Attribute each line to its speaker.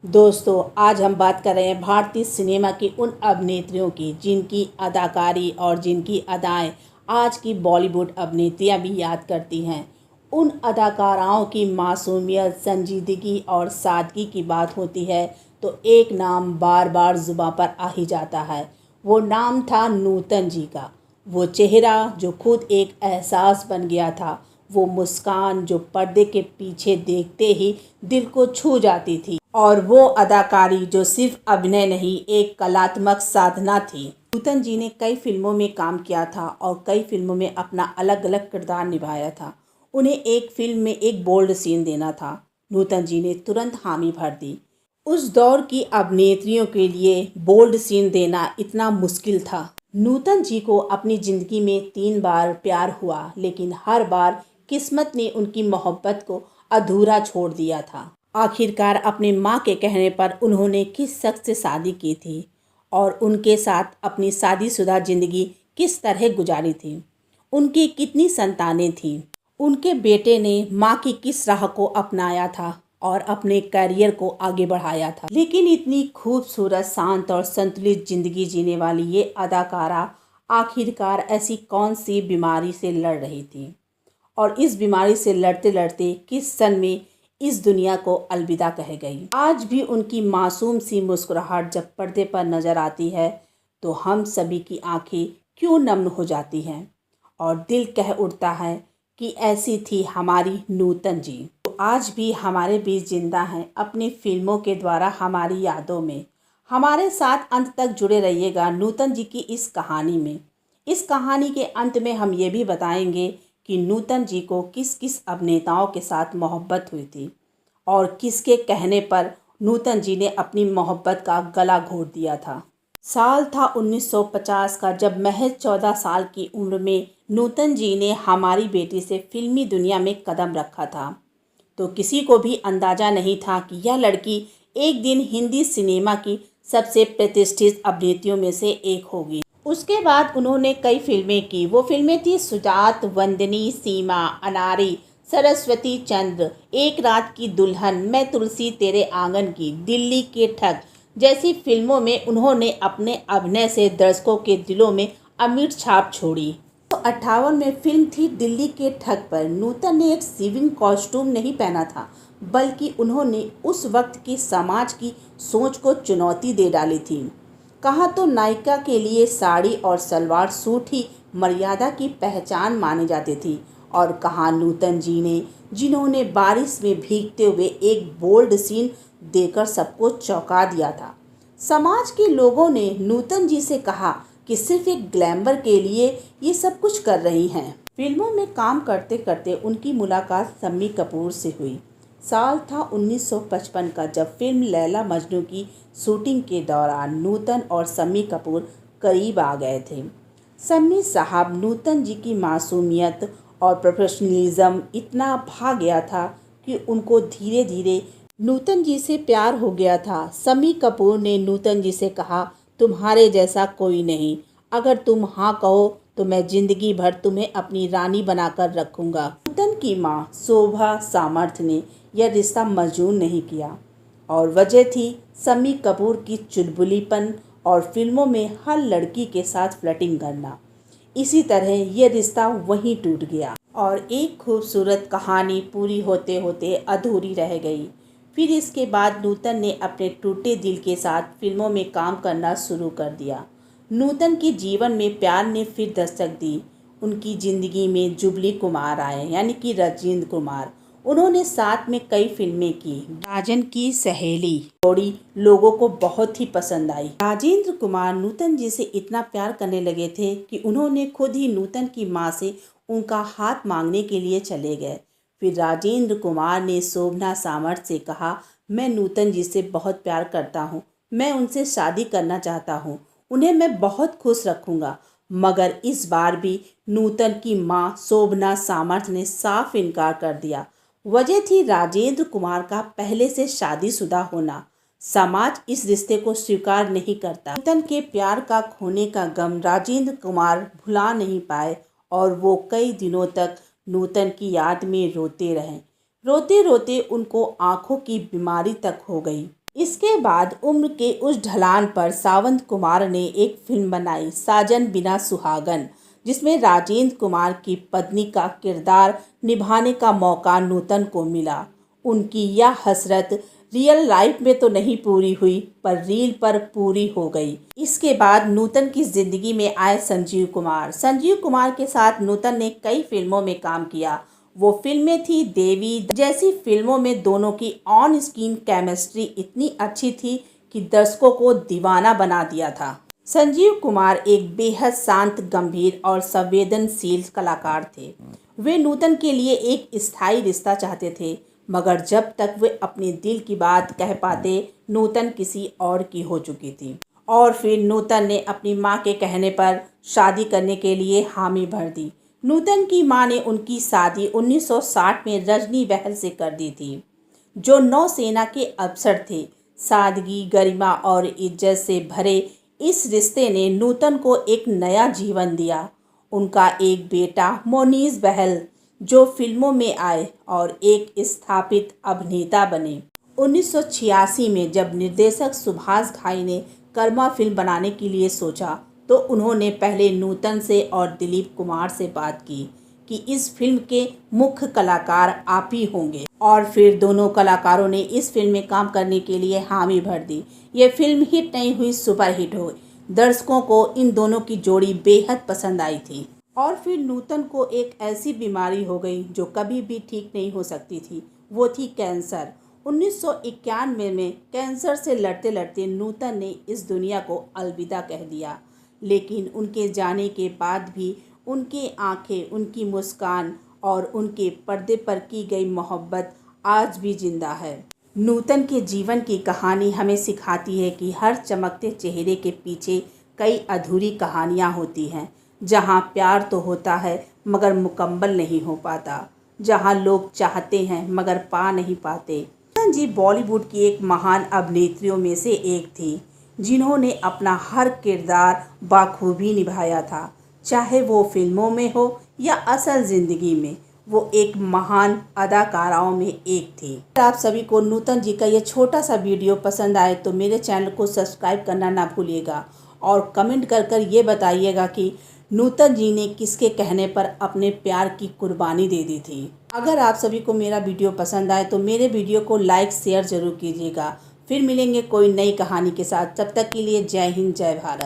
Speaker 1: दोस्तों, आज हम बात कर रहे हैं भारतीय सिनेमा की उन अभिनेत्रियों की जिनकी अदाकारी और जिनकी अदाएं आज की बॉलीवुड अभिनेत्रियां भी याद करती हैं। उन अदाकाराओं की मासूमियत, संजीदगी और सादगी की बात होती है तो एक नाम बार बार जुबां पर आ ही जाता है। वो नाम था नूतन जी का। वो चेहरा जो खुद एक एहसास बन गया था, वो मुस्कान जो पर्दे के पीछे देखते ही दिल को छू जाती थी, और वो अदाकारी जो सिर्फ अभिनय नहीं, एक कलात्मक साधना थी। नूतन जी ने कई फिल्मों में काम किया था और कई फिल्मों में अपना अलग अलग किरदार निभाया था। उन्हें एक फिल्म में एक बोल्ड सीन देना था, नूतन जी ने तुरंत हामी भर दी। उस दौर की अभिनेत्रियों के लिए बोल्ड सीन देना इतना मुश्किल था। नूतन जी को अपनी ज़िंदगी में 3 बार प्यार हुआ, लेकिन हर बार किस्मत ने उनकी मोहब्बत को अधूरा छोड़ दिया था। आखिरकार अपनी माँ के कहने पर उन्होंने किस शख्स से शादी की थी और उनके साथ अपनी शादीशुदा ज़िंदगी किस तरह गुजारी थी, उनकी कितनी संतानें थीं, उनके बेटे ने माँ की किस राह को अपनाया था और अपने करियर को आगे बढ़ाया था। लेकिन इतनी खूबसूरत, शांत और संतुलित ज़िंदगी जीने वाली ये अदाकारा आखिरकार ऐसी कौन सी बीमारी से लड़ रही थी, और इस बीमारी से लड़ते लड़ते किस सन में इस दुनिया को अलविदा कह गई। आज भी उनकी मासूम सी मुस्कुराहट जब पर्दे पर नजर आती है तो हम सभी की आंखें क्यों नम हो जाती हैं और दिल कह उठता है कि ऐसी थी हमारी नूतन जी, तो आज भी हमारे बीच जिंदा हैं अपनी फिल्मों के द्वारा, हमारी यादों में। हमारे साथ अंत तक जुड़े रहिएगा नूतन जी की इस कहानी में। इस कहानी के अंत में हम ये भी बताएंगे कि नूतन जी को किस किस अभिनेताओं के साथ मोहब्बत हुई थी और किसके कहने पर नूतन जी ने अपनी मोहब्बत का गला घोट दिया था। साल था 1950 का, जब महज 14 साल की उम्र में नूतन जी ने हमारी बेटी से फिल्मी दुनिया में कदम रखा था। तो किसी को भी अंदाज़ा नहीं था कि यह लड़की एक दिन हिंदी सिनेमा की सबसे प्रतिष्ठित अभिनेत्रियों में से एक होगी। उसके बाद उन्होंने कई फिल्में की। वो फिल्में थी सुजात, वंदनी, सीमा, अनारी, सरस्वती चंद्र, एक रात की दुल्हन, मैं तुलसी तेरे आंगन की, दिल्ली के ठग जैसी फिल्मों में उन्होंने अपने अभिनय से दर्शकों के दिलों में अमिट छाप छोड़ी। तो 58 में फिल्म थी दिल्ली के ठग पर नूतन ने एक सिविंग कॉस्ट्यूम नहीं पहना था, बल्कि उन्होंने उस वक्त की समाज की सोच को चुनौती दे डाली थी। कहाँ तो नायिका के लिए साड़ी और सलवार सूट ही मर्यादा की पहचान मानी जाती थी, और कहाँ नूतन जी ने, जिन्होंने बारिश में भीगते हुए एक बोल्ड सीन देकर सबको चौंका दिया था। समाज के लोगों ने नूतन जी से कहा कि सिर्फ एक ग्लैमर के लिए ये सब कुछ कर रही हैं। फिल्मों में काम करते करते उनकी मुलाकात शम्मी कपूर से हुई। साल था 1955 का, जब फिल्म लैला मजनू की शूटिंग के दौरान नूतन और शम्मी कपूर करीब आ गए थे। शम्मी साहब नूतन जी की मासूमियत और प्रोफेशनलिज्म इतना भा गया था कि उनको धीरे धीरे नूतन जी से प्यार हो गया था। शम्मी कपूर ने नूतन जी से कहा, तुम्हारे जैसा कोई नहीं, अगर तुम हाँ कहो तो मैं जिंदगी भर तुम्हें अपनी रानी बनाकर रखूंगा। नूतन की माँ शोभा सामर्थ ने यह रिश्ता मंजूर नहीं किया, और वजह थी शम्मी कपूर की चुलबुलीपन और फिल्मों में हर लड़की के साथ फ्लर्टिंग करना। इसी तरह यह रिश्ता वहीं टूट गया और एक खूबसूरत कहानी पूरी होते होते अधूरी रह गई। फिर इसके बाद नूतन ने अपने टूटे दिल के साथ फिल्मों में काम करना शुरू कर दिया। नूतन के जीवन में प्यार ने फिर दस्तक दी। उनकी ज़िंदगी में जुबली कुमार आए, यानी कि राजेंद्र कुमार। उन्होंने साथ में कई फिल्में की। राजन की सहेली जोड़ी लोगों को बहुत ही पसंद आई। राजेंद्र कुमार नूतन जी से इतना प्यार करने लगे थे कि उन्होंने खुद ही नूतन की मां से उनका हाथ मांगने के लिए चले गए। फिर राजेंद्र कुमार ने शोभना सामर्थ से कहा, मैं नूतन जी से बहुत प्यार करता हूँ, मैं उनसे शादी करना चाहता हूँ, उन्हें मैं बहुत खुश रखूँगा। मगर इस बार भी नूतन की मां शोभना सामर्थ ने साफ इनकार कर दिया। वजह थी राजेंद्र कुमार का पहले से शादीशुदा होना। समाज इस रिश्ते को स्वीकार नहीं करता। नूतन के प्यार का खोने का गम राजेंद्र कुमार भुला नहीं पाए और वो कई दिनों तक नूतन की याद में रोते रहे। रोते रोते उनको आंखों की बीमारी तक हो गई। इसके बाद उम्र के उस ढलान पर सावंत कुमार ने एक फिल्म बनाई, साजन बिना सुहागन, जिसमें राजेंद्र कुमार की पत्नी का किरदार निभाने का मौका नूतन को मिला। उनकी यह हसरत रियल लाइफ में तो नहीं पूरी हुई, पर रील पर पूरी हो गई। इसके बाद नूतन की जिंदगी में आए संजीव कुमार। संजीव कुमार के साथ नूतन ने कई फिल्मों में काम किया। वो फिल्में थी देवी जैसी फिल्मों में दोनों की ऑन स्क्रीन केमिस्ट्री इतनी अच्छी थी कि दर्शकों को दीवाना बना दिया था। संजीव कुमार एक बेहद शांत, गंभीर और संवेदनशील कलाकार थे। वे नूतन के लिए एक स्थायी रिश्ता चाहते थे, मगर जब तक वे अपने दिल की बात कह पाते, नूतन किसी और की हो चुकी थी। और फिर नूतन ने अपनी मां के कहने पर शादी करने के लिए हामी भर दी। नूतन की मां ने उनकी शादी 1960 में रजनी बहल से कर दी थी, जो नौसेना के अफसर थे। सादगी, गरिमा और इज्जत से भरे इस रिश्ते ने नूतन को एक नया जीवन दिया। उनका एक बेटा मोनीस बहल, जो फिल्मों में आए और एक स्थापित अभिनेता बने। 1986 में जब निर्देशक सुभाष घाई ने कर्मा फिल्म बनाने के लिए सोचा, तो उन्होंने पहले नूतन से और दिलीप कुमार से बात की कि इस फिल्म के मुख्य कलाकार आप ही होंगे। और फिर दोनों कलाकारों ने इस फिल्म में काम करने के लिए हामी भर दी। ये फिल्म हिट नहीं हुई, सुपर हिट हुई। दर्शकों को इन दोनों की जोड़ी बेहद पसंद आई थी। और फिर नूतन को एक ऐसी बीमारी हो गई जो कभी भी ठीक नहीं हो सकती थी। वो थी कैंसर। 1991 में कैंसर से लड़ते लड़ते नूतन ने इस दुनिया को अलविदा कह दिया। लेकिन उनके जाने के बाद भी उनकी आंखें, उनकी मुस्कान और उनके पर्दे पर की गई मोहब्बत आज भी जिंदा है। नूतन के जीवन की कहानी हमें सिखाती है कि हर चमकते चेहरे के पीछे कई अधूरी कहानियां होती हैं। जहां प्यार तो होता है मगर मुकम्मल नहीं हो पाता, जहां लोग चाहते हैं मगर पा नहीं पाते। नूतन जी बॉलीवुड की एक महान अभिनेत्रियों में से एक थी, जिन्होंने अपना हर किरदार बाखूबी निभाया था, चाहे वो फिल्मों में हो या असल ज़िंदगी में। वो एक महान अदाकाराओं में एक थी। अगर आप सभी को नूतन जी का ये छोटा सा वीडियो पसंद आए तो मेरे चैनल को सब्सक्राइब करना ना भूलिएगा और कमेंट कर ये बताइएगा कि नूतन जी ने किसके कहने पर अपने प्यार की कुर्बानी दे दी थी। अगर आप सभी को मेरा वीडियो पसंद आए तो मेरे वीडियो को लाइक शेयर ज़रूर कीजिएगा। फिर मिलेंगे कोई नई कहानी के साथ। तब तक के लिए जय हिंद, जय भारत।